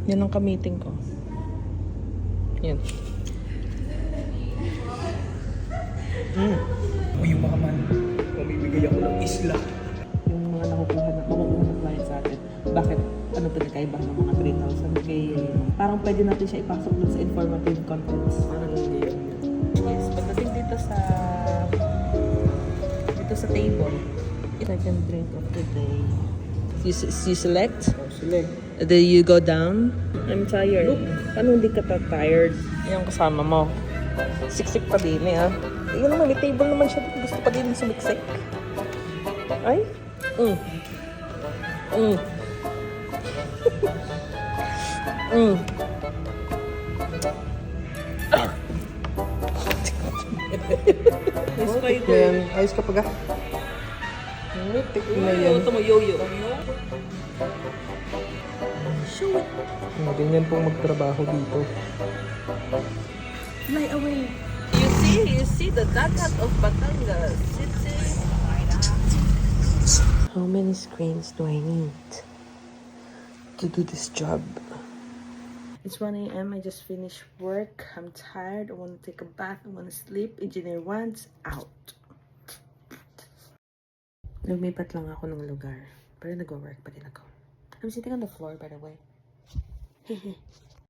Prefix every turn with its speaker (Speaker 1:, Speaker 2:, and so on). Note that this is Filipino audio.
Speaker 1: Yan ang ka-meeting ko. Yan.
Speaker 2: Uy, yung makaman. Mamibigay ako ng isla.
Speaker 1: Yung mga nakukuha na client sa atin. Bakit? Ano pinagkaiba ng mga 3,000 kay parang pwede natin siya ipasok dun sa informative contents.
Speaker 2: Parang hindi yan.
Speaker 1: Yes, pagdating dito sa table, second drink of the day. You select?
Speaker 2: Oh, select.
Speaker 1: Then you go down. I'm tired. Paano hindi ka tired? Yung kasama mo. Siksik pa din eh ah. Yun naman, may table naman siya. Gusto pa din sumiksik. Ay?
Speaker 2: Yan, ayos ka pa ga? Tik na yan.
Speaker 1: Ito mo, yo-yo. Show it.
Speaker 2: Ganyan pong magtrabaho dito.
Speaker 1: Fly away. You see the dagat of Batangas City. How many screens do I need to do this job? It's 1 a.m. I just finished work. I'm tired. I want to take a bath. I want to sleep. Engineer wants out. Lumipat lang ako ng lugar. Pero nag-work pa din ako. I'm sitting on the floor, by the way.